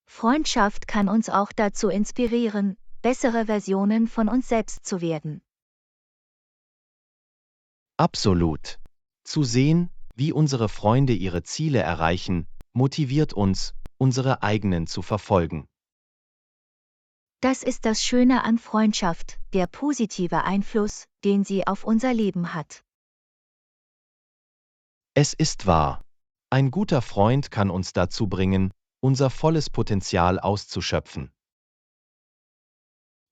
Freundschaft kann uns auch dazu inspirieren, bessere Versionen von uns selbst zu werden. Absolut. Zu sehen, wie unsere Freunde ihre Ziele erreichen, motiviert uns, unsere eigenen zu verfolgen. Das ist das Schöne an Freundschaft, der positive Einfluss, den sie auf unser Leben hat. Es ist wahr. Ein guter Freund kann uns dazu bringen, unser volles Potenzial auszuschöpfen.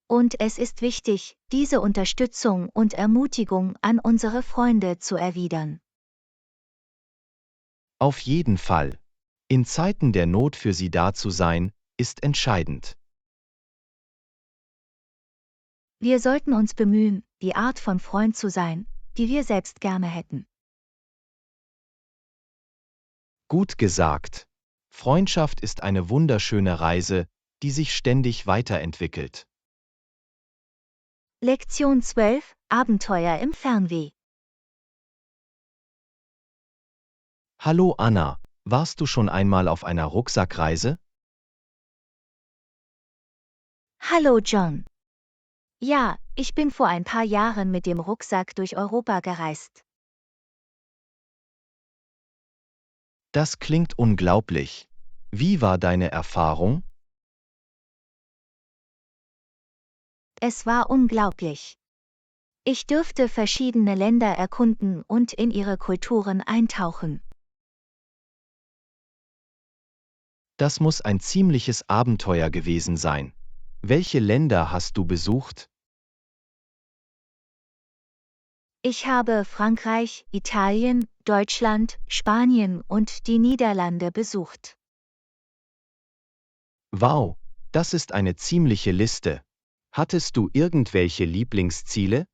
Und es ist wichtig, diese Unterstützung und Ermutigung an unsere Freunde zu erwidern. Auf jeden Fall. In Zeiten der Not für sie da zu sein, ist entscheidend. Wir sollten uns bemühen, die Art von Freund zu sein, die wir selbst gerne hätten. Gut gesagt. Freundschaft ist eine wunderschöne Reise, die sich ständig weiterentwickelt. Lektion 12: Abenteuer im Fernweh. Hallo Anna, warst du schon einmal auf einer Rucksackreise? Hallo John. Ja, ich bin vor ein paar Jahren mit dem Rucksack durch Europa gereist. Das klingt unglaublich. Wie war deine Erfahrung? Es war unglaublich. Ich durfte verschiedene Länder erkunden und in ihre Kulturen eintauchen. Das muss ein ziemliches Abenteuer gewesen sein. Welche Länder hast du besucht? Ich habe Frankreich, Italien, Deutschland, Spanien und die Niederlande besucht. Wow, das ist eine ziemliche Liste. Hattest du irgendwelche Lieblingsziele?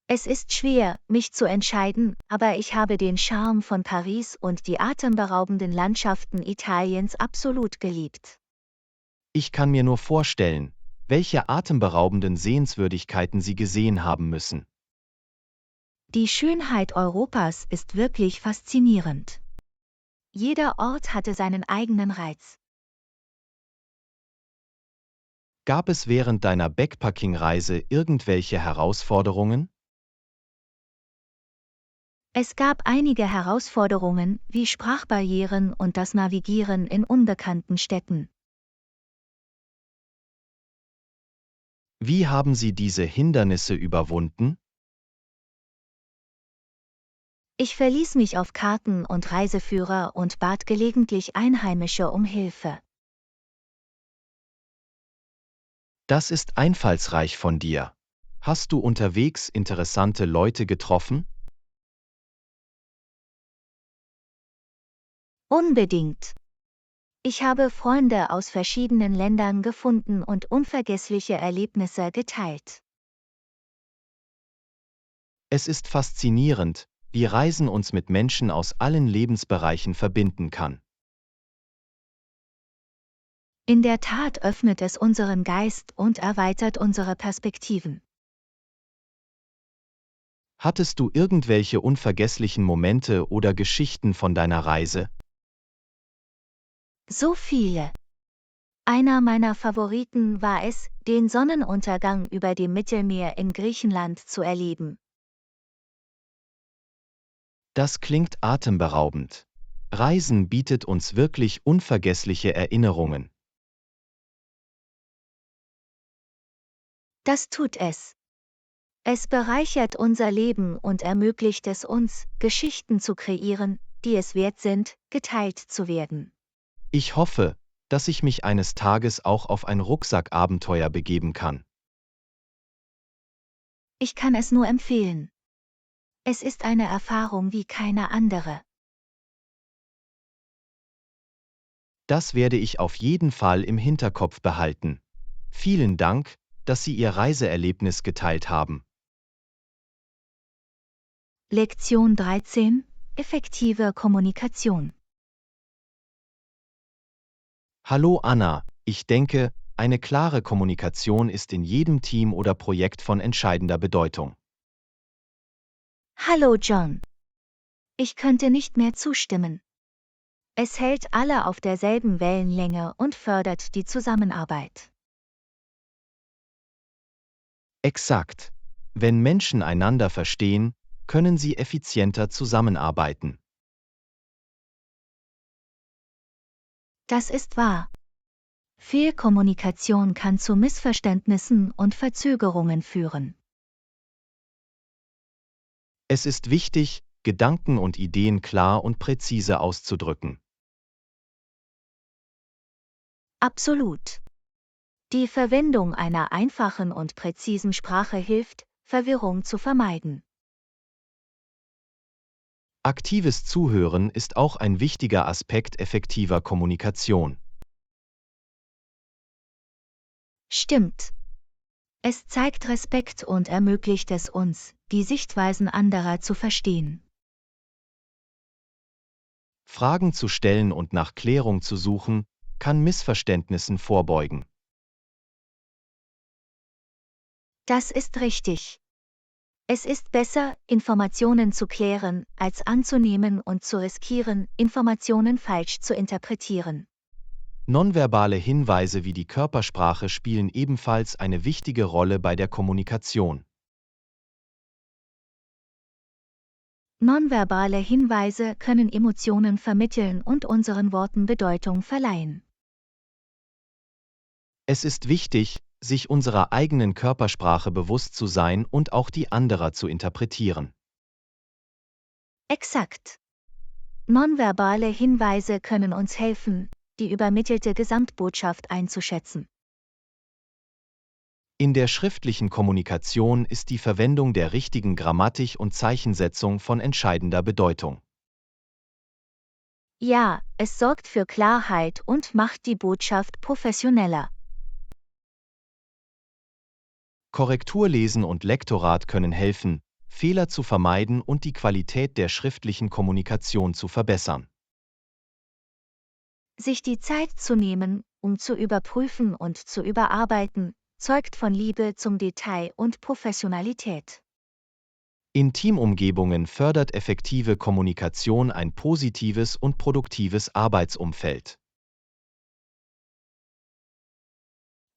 Es ist schwer, mich zu entscheiden, aber ich habe den Charme von Paris und die atemberaubenden Landschaften Italiens absolut geliebt. Ich kann mir nur vorstellen, welche atemberaubenden Sehenswürdigkeiten sie gesehen haben müssen. Die Schönheit Europas ist wirklich faszinierend. Jeder Ort hatte seinen eigenen Reiz. Gab es während deiner Backpacking-Reise irgendwelche Herausforderungen? Es gab einige Herausforderungen, wie Sprachbarrieren und das Navigieren in unbekannten Städten. Wie haben sie diese Hindernisse überwunden? Ich verließ mich auf Karten und Reiseführer und bat gelegentlich Einheimische um Hilfe. Das ist einfallsreich von dir. Hast du unterwegs interessante Leute getroffen? Unbedingt. Ich habe Freunde aus verschiedenen Ländern gefunden und unvergessliche Erlebnisse geteilt. Es ist faszinierend, wie Reisen uns mit Menschen aus allen Lebensbereichen verbinden kann. In der Tat öffnet es unseren Geist und erweitert unsere Perspektiven. Hattest du irgendwelche unvergesslichen Momente oder Geschichten von deiner Reise? So viele. Einer meiner Favoriten war es, den Sonnenuntergang über dem Mittelmeer in Griechenland zu erleben. Das klingt atemberaubend. Reisen bietet uns wirklich unvergessliche Erinnerungen. Das tut es. Es bereichert unser Leben und ermöglicht es uns, Geschichten zu kreieren, die es wert sind, geteilt zu werden. Ich hoffe, dass ich mich eines Tages auch auf ein Rucksackabenteuer begeben kann. Ich kann es nur empfehlen. Es ist eine Erfahrung wie keine andere. Das werde ich auf jeden Fall im Hinterkopf behalten. Vielen Dank, dass Sie Ihr Reiseerlebnis geteilt haben. Lektion 13: Effektive Kommunikation. Hallo Anna, ich denke, eine klare Kommunikation ist in jedem Team oder Projekt von entscheidender Bedeutung. Hallo John. Ich könnte nicht mehr zustimmen. Es hält alle auf derselben Wellenlänge und fördert die Zusammenarbeit. Exakt. Wenn Menschen einander verstehen, können sie effizienter zusammenarbeiten. Das ist wahr. Fehlkommunikation kann zu Missverständnissen und Verzögerungen führen. Es ist wichtig, Gedanken und Ideen klar und präzise auszudrücken. Absolut. Die Verwendung einer einfachen und präzisen Sprache hilft, Verwirrung zu vermeiden. Aktives Zuhören ist auch ein wichtiger Aspekt effektiver Kommunikation. Stimmt. Es zeigt Respekt und ermöglicht es uns, die Sichtweisen anderer zu verstehen. Fragen zu stellen und nach Klärung zu suchen, kann Missverständnissen vorbeugen. Das ist richtig. Es ist besser, Informationen zu klären, als anzunehmen und zu riskieren, Informationen falsch zu interpretieren. Nonverbale Hinweise wie die Körpersprache spielen ebenfalls eine wichtige Rolle bei der Kommunikation. Nonverbale Hinweise können Emotionen vermitteln und unseren Worten Bedeutung verleihen. Es ist wichtig, sich unserer eigenen Körpersprache bewusst zu sein und auch die anderer zu interpretieren. Exakt. Nonverbale Hinweise können uns helfen, die übermittelte Gesamtbotschaft einzuschätzen. In der schriftlichen Kommunikation ist die Verwendung der richtigen Grammatik und Zeichensetzung von entscheidender Bedeutung. Ja, es sorgt für Klarheit und macht die Botschaft professioneller. Korrekturlesen und Lektorat können helfen, Fehler zu vermeiden und die Qualität der schriftlichen Kommunikation zu verbessern. Sich die Zeit zu nehmen, um zu überprüfen und zu überarbeiten, zeugt von Liebe zum Detail und Professionalität. In Teamumgebungen fördert effektive Kommunikation ein positives und produktives Arbeitsumfeld.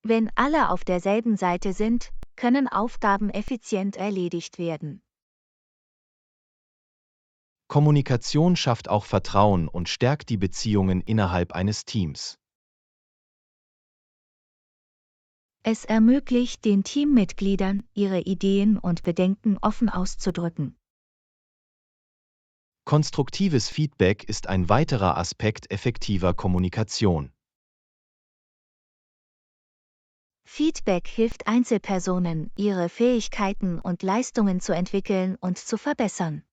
Wenn alle auf derselben Seite sind, können Aufgaben effizient erledigt werden. Kommunikation schafft auch Vertrauen und stärkt die Beziehungen innerhalb eines Teams. Es ermöglicht den Teammitgliedern, ihre Ideen und Bedenken offen auszudrücken. Konstruktives Feedback ist ein weiterer Aspekt effektiver Kommunikation. Feedback hilft Einzelpersonen, ihre Fähigkeiten und Leistungen zu entwickeln und zu verbessern.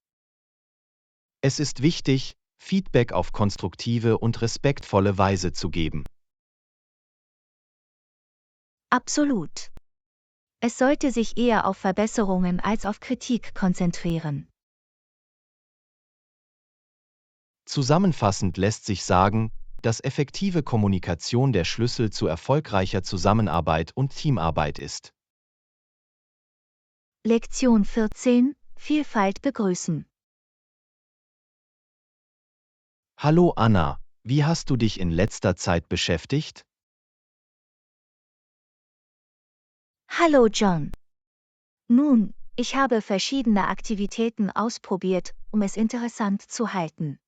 Es ist wichtig, Feedback auf konstruktive und respektvolle Weise zu geben. Absolut. Es sollte sich eher auf Verbesserungen als auf Kritik konzentrieren. Zusammenfassend lässt sich sagen, dass effektive Kommunikation der Schlüssel zu erfolgreicher Zusammenarbeit und Teamarbeit ist. Lektion 14: Vielfalt begrüßen. Hallo Anna, wie hast du dich in letzter Zeit beschäftigt? Hallo John. Nun, ich habe verschiedene Aktivitäten ausprobiert, um es interessant zu halten.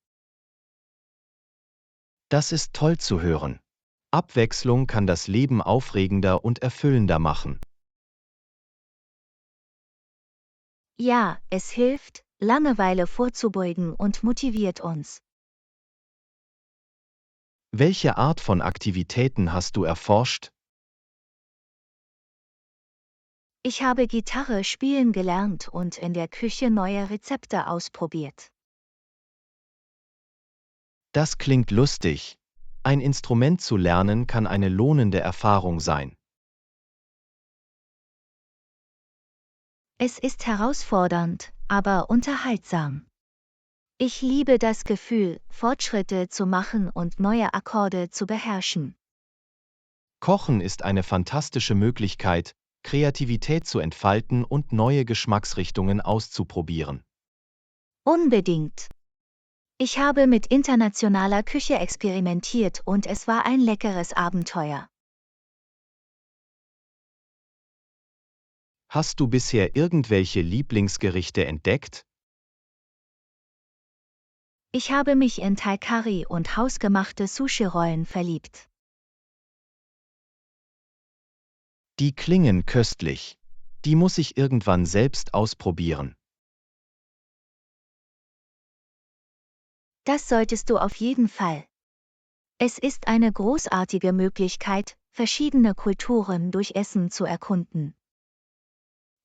Das ist toll zu hören. Abwechslung kann das Leben aufregender und erfüllender machen. Ja, es hilft, Langeweile vorzubeugen und motiviert uns. Welche Art von Aktivitäten hast du erforscht? Ich habe Gitarre spielen gelernt und in der Küche neue Rezepte ausprobiert. Das klingt lustig. Ein Instrument zu lernen kann eine lohnende Erfahrung sein. Es ist herausfordernd, aber unterhaltsam. Ich liebe das Gefühl, Fortschritte zu machen und neue Akkorde zu beherrschen. Kochen ist eine fantastische Möglichkeit, Kreativität zu entfalten und neue Geschmacksrichtungen auszuprobieren. Unbedingt. Ich habe mit internationaler Küche experimentiert und es war ein leckeres Abenteuer. Hast du bisher irgendwelche Lieblingsgerichte entdeckt? Ich habe mich in Thai Curry und hausgemachte Sushi-Rollen verliebt. Die klingen köstlich. Die muss ich irgendwann selbst ausprobieren. Das solltest du auf jeden Fall. Es ist eine großartige Möglichkeit, verschiedene Kulturen durch Essen zu erkunden.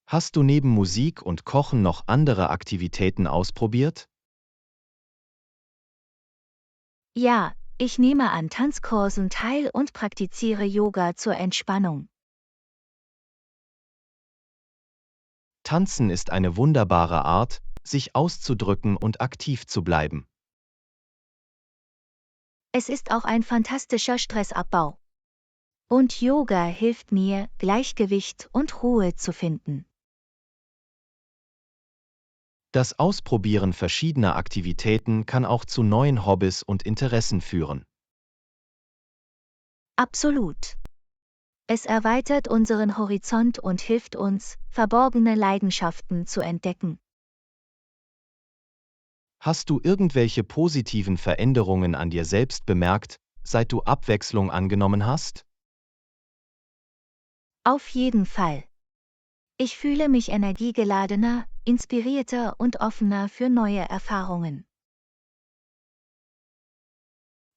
Hast du neben Musik und Kochen noch andere Aktivitäten ausprobiert? Ja, ich nehme an Tanzkursen teil und praktiziere Yoga zur Entspannung. Tanzen ist eine wunderbare Art, sich auszudrücken und aktiv zu bleiben. Es ist auch ein fantastischer Stressabbau. Und Yoga hilft mir, Gleichgewicht und Ruhe zu finden. Das Ausprobieren verschiedener Aktivitäten kann auch zu neuen Hobbys und Interessen führen. Absolut. Es erweitert unseren Horizont und hilft uns, verborgene Leidenschaften zu entdecken. Hast du irgendwelche positiven Veränderungen an dir selbst bemerkt, seit du Abwechslung angenommen hast? Auf jeden Fall. Ich fühle mich energiegeladener, inspirierter und offener für neue Erfahrungen.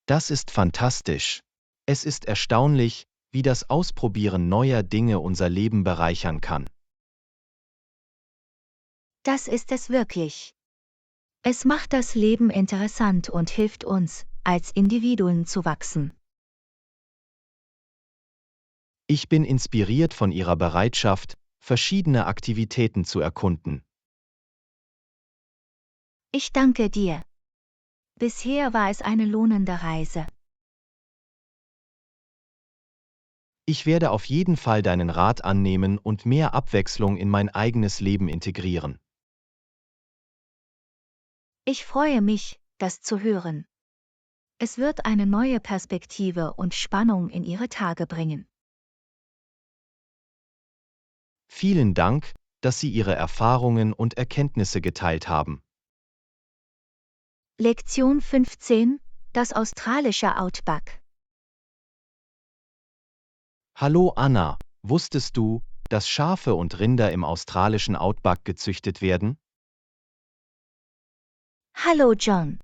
Das ist fantastisch. Es ist erstaunlich, wie das Ausprobieren neuer Dinge unser Leben bereichern kann. Das ist es wirklich. Es macht das Leben interessant und hilft uns, als Individuen zu wachsen. Ich bin inspiriert von Ihrer Bereitschaft, verschiedene Aktivitäten zu erkunden. Ich danke dir. Bisher war es eine lohnende Reise. Ich werde auf jeden Fall deinen Rat annehmen und mehr Abwechslung in mein eigenes Leben integrieren. Ich freue mich, das zu hören. Es wird eine neue Perspektive und Spannung in Ihre Tage bringen. Vielen Dank, dass Sie Ihre Erfahrungen und Erkenntnisse geteilt haben. Lektion 15: Das australische Outback. Hallo Anna, wusstest du, dass Schafe und Rinder im australischen Outback gezüchtet werden? Hallo John.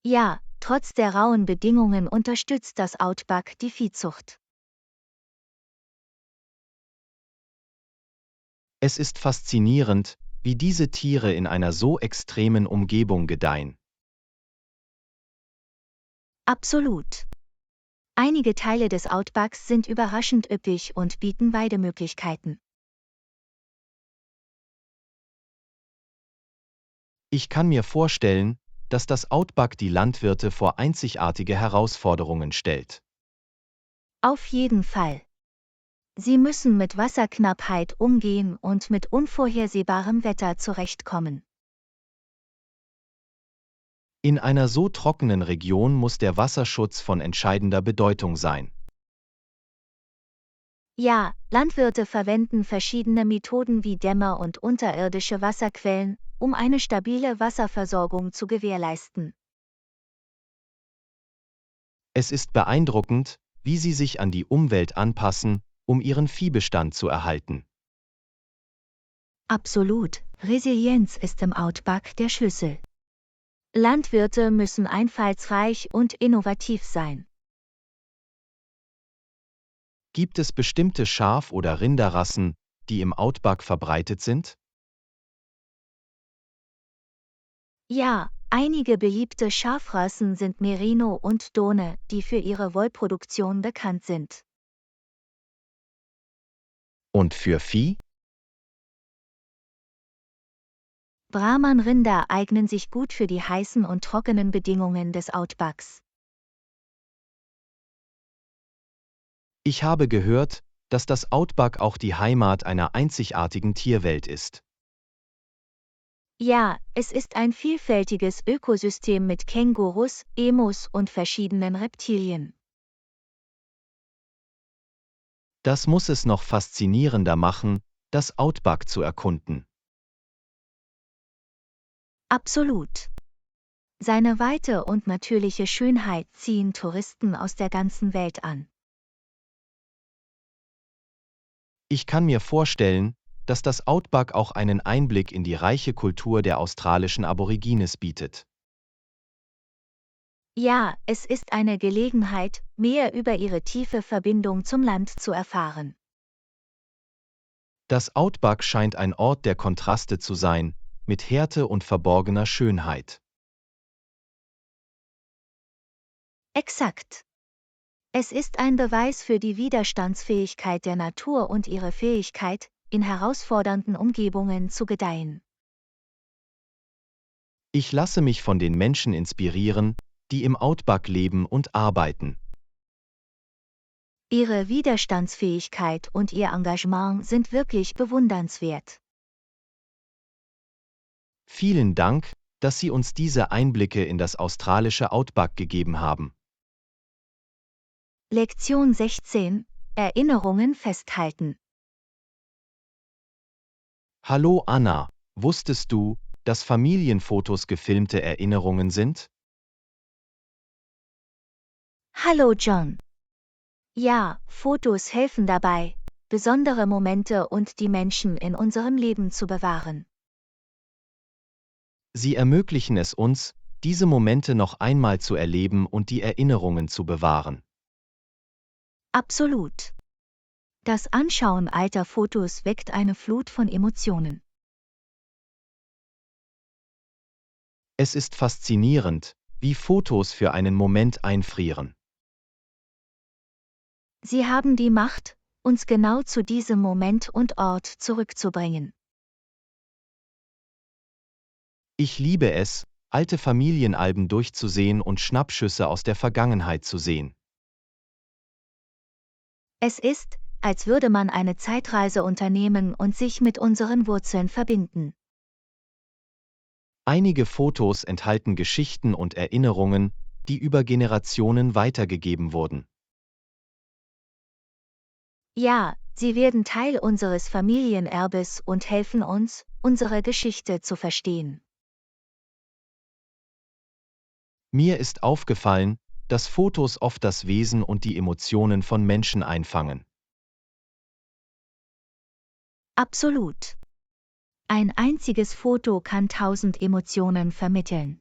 Ja, trotz der rauen Bedingungen unterstützt das Outback die Viehzucht. Es ist faszinierend, wie diese Tiere in einer so extremen Umgebung gedeihen. Absolut. Einige Teile des Outbacks sind überraschend üppig und bieten Weidemöglichkeiten. Ich kann mir vorstellen, dass das Outback die Landwirte vor einzigartige Herausforderungen stellt. Auf jeden Fall. Sie müssen mit Wasserknappheit umgehen und mit unvorhersehbarem Wetter zurechtkommen. In einer so trockenen Region muss der Wasserschutz von entscheidender Bedeutung sein. Ja, Landwirte verwenden verschiedene Methoden wie Dämme und unterirdische Wasserquellen, um eine stabile Wasserversorgung zu gewährleisten. Es ist beeindruckend, wie sie sich an die Umwelt anpassen, um ihren Viehbestand zu erhalten. Absolut, Resilienz ist im Outback der Schlüssel. Landwirte müssen einfallsreich und innovativ sein. Gibt es bestimmte Schaf- oder Rinderrassen, die im Outback verbreitet sind? Ja, einige beliebte Schafrassen sind Merino und Done, die für ihre Wollproduktion bekannt sind. Und für Vieh? Brahman-Rinder eignen sich gut für die heißen und trockenen Bedingungen des Outbacks. Ich habe gehört, dass das Outback auch die Heimat einer einzigartigen Tierwelt ist. Ja, es ist ein vielfältiges Ökosystem mit Kängurus, Emus und verschiedenen Reptilien. Das muss es noch faszinierender machen, das Outback zu erkunden. Absolut. Seine Weite und natürliche Schönheit ziehen Touristen aus der ganzen Welt an. Ich kann mir vorstellen, dass das Outback auch einen Einblick in die reiche Kultur der australischen Aborigines bietet. Ja, es ist eine Gelegenheit, mehr über ihre tiefe Verbindung zum Land zu erfahren. Das Outback scheint ein Ort der Kontraste zu sein, mit Härte und verborgener Schönheit. Exakt. Es ist ein Beweis für die Widerstandsfähigkeit der Natur und ihre Fähigkeit, in herausfordernden Umgebungen zu gedeihen. Ich lasse mich von den Menschen inspirieren, die im Outback leben und arbeiten. Ihre Widerstandsfähigkeit und ihr Engagement sind wirklich bewundernswert. Vielen Dank, dass Sie uns diese Einblicke in das australische Outback gegeben haben. Lektion 16: Erinnerungen festhalten. Hallo Anna, wusstest du, dass Familienfotos gefilmte Erinnerungen sind? Hallo John. Ja, Fotos helfen dabei, besondere Momente und die Menschen in unserem Leben zu bewahren. Sie ermöglichen es uns, diese Momente noch einmal zu erleben und die Erinnerungen zu bewahren. Absolut. Das Anschauen alter Fotos weckt eine Flut von Emotionen. Es ist faszinierend, wie Fotos für einen Moment einfrieren. Sie haben die Macht, uns genau zu diesem Moment und Ort zurückzubringen. Ich liebe es, alte Familienalben durchzusehen und Schnappschüsse aus der Vergangenheit zu sehen. Es ist, als würde man eine Zeitreise unternehmen und sich mit unseren Wurzeln verbinden. Einige Fotos enthalten Geschichten und Erinnerungen, die über Generationen weitergegeben wurden. Ja, sie werden Teil unseres Familienerbes und helfen uns, unsere Geschichte zu verstehen. Mir ist aufgefallen, dass Fotos oft das Wesen und die Emotionen von Menschen einfangen. Absolut. Ein einziges Foto kann 1000 Emotionen vermitteln.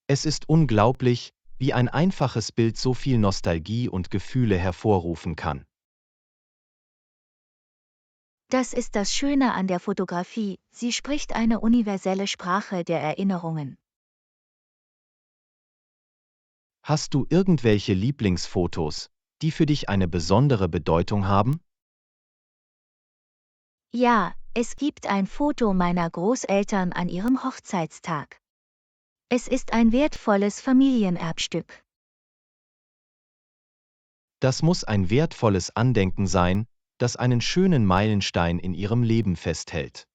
Es ist unglaublich, wie ein einfaches Bild so viel Nostalgie und Gefühle hervorrufen kann. Das ist das Schöne an der Fotografie, sie spricht eine universelle Sprache der Erinnerungen. Hast du irgendwelche Lieblingsfotos, die für dich eine besondere Bedeutung haben? Ja, es gibt ein Foto meiner Großeltern an ihrem Hochzeitstag. Es ist ein wertvolles Familienerbstück. Das muss ein wertvolles Andenken sein, das einen schönen Meilenstein in ihrem Leben festhält.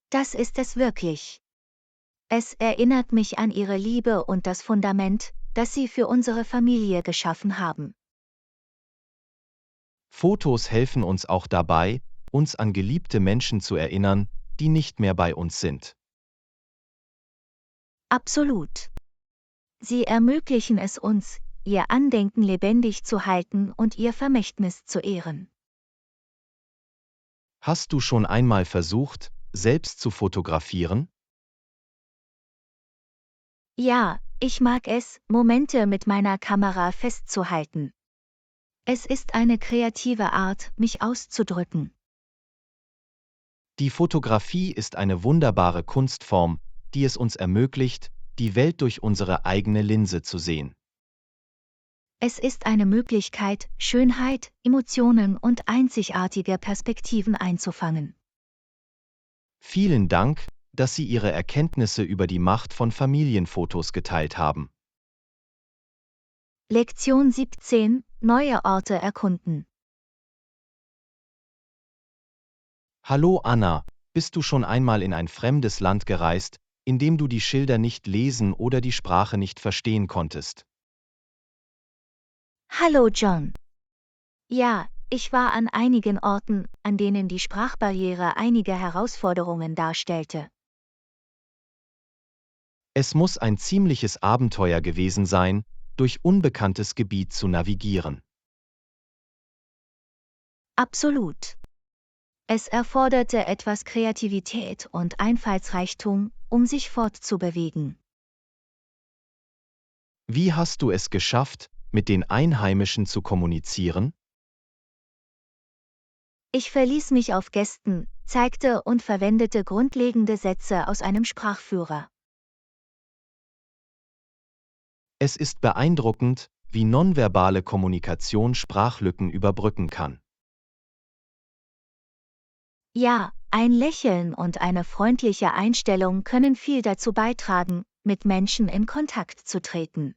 Das ist es wirklich. Es erinnert mich an ihre Liebe und das Fundament, das sie für unsere Familie geschaffen haben. Fotos helfen uns auch dabei, uns an geliebte Menschen zu erinnern, die nicht mehr bei uns sind. Absolut. Sie ermöglichen es uns, ihr Andenken lebendig zu halten und ihr Vermächtnis zu ehren. Hast du schon einmal versucht, selbst zu fotografieren? Ja, ich mag es, Momente mit meiner Kamera festzuhalten. Es ist eine kreative Art, mich auszudrücken. Die Fotografie ist eine wunderbare Kunstform, die es uns ermöglicht, die Welt durch unsere eigene Linse zu sehen. Es ist eine Möglichkeit, Schönheit, Emotionen und einzigartige Perspektiven einzufangen. Vielen Dank, dass Sie Ihre Erkenntnisse über die Macht von Familienfotos geteilt haben. Lektion 17: Neue Orte erkunden. Hallo Anna, bist du schon einmal in ein fremdes Land gereist, in dem du die Schilder nicht lesen oder die Sprache nicht verstehen konntest? Hallo John. Ja, ich war an einigen Orten, an denen die Sprachbarriere einige Herausforderungen darstellte. Es muss ein ziemliches Abenteuer gewesen sein, durch unbekanntes Gebiet zu navigieren. Absolut. Es erforderte etwas Kreativität und Einfallsreichtum, um sich fortzubewegen. Wie hast du es geschafft, mit den Einheimischen zu kommunizieren? Ich verließ mich auf Gesten, zeigte und verwendete grundlegende Sätze aus einem Sprachführer. Es ist beeindruckend, wie nonverbale Kommunikation Sprachlücken überbrücken kann. Ja, ein Lächeln und eine freundliche Einstellung können viel dazu beitragen, mit Menschen in Kontakt zu treten.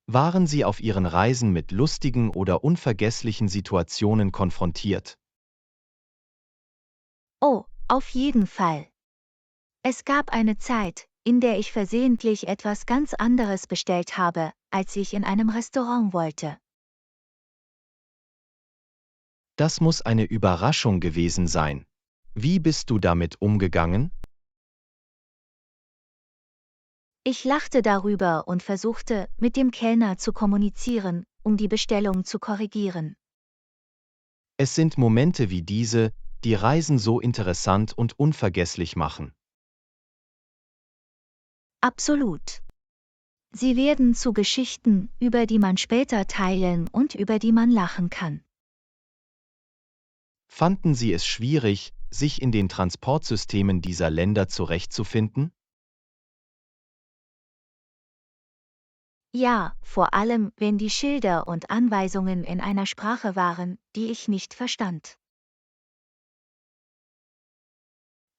Waren Sie auf Ihren Reisen mit lustigen oder unvergesslichen Situationen konfrontiert? Oh, auf jeden Fall. Es gab eine Zeit, in der ich versehentlich etwas ganz anderes bestellt habe, als ich in einem Restaurant wollte. Das muss eine Überraschung gewesen sein. Wie bist du damit umgegangen? Ich lachte darüber und versuchte, mit dem Kellner zu kommunizieren, um die Bestellung zu korrigieren. Es sind Momente wie diese, die Reisen so interessant und unvergesslich machen. Absolut. Sie werden zu Geschichten, über die man später teilen und über die man lachen kann. Fanden Sie es schwierig, sich in den Transportsystemen dieser Länder zurechtzufinden? Ja, vor allem, wenn die Schilder und Anweisungen in einer Sprache waren, die ich nicht verstand.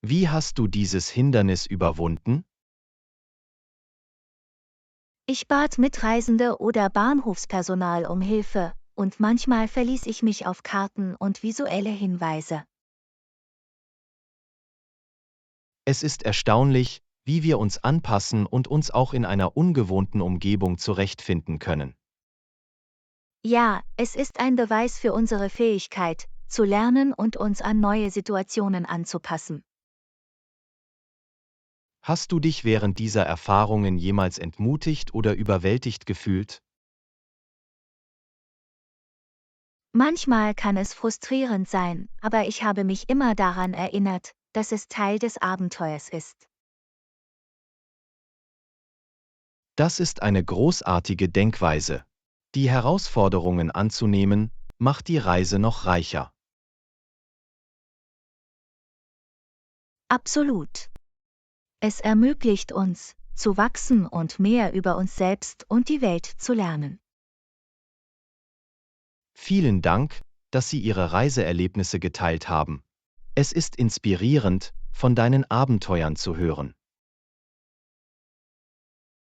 Wie hast du dieses Hindernis überwunden? Ich bat Mitreisende oder Bahnhofspersonal um Hilfe, und manchmal verließ ich mich auf Karten und visuelle Hinweise. Es ist erstaunlich, wie wir uns anpassen und uns auch in einer ungewohnten Umgebung zurechtfinden können. Ja, es ist ein Beweis für unsere Fähigkeit, zu lernen und uns an neue Situationen anzupassen. Hast du dich während dieser Erfahrungen jemals entmutigt oder überwältigt gefühlt? Manchmal kann es frustrierend sein, aber ich habe mich immer daran erinnert, dass es Teil des Abenteuers ist. Das ist eine großartige Denkweise. Die Herausforderungen anzunehmen, macht die Reise noch reicher. Absolut. Es ermöglicht uns, zu wachsen und mehr über uns selbst und die Welt zu lernen. Vielen Dank, dass Sie Ihre Reiseerlebnisse geteilt haben. Es ist inspirierend, von deinen Abenteuern zu hören.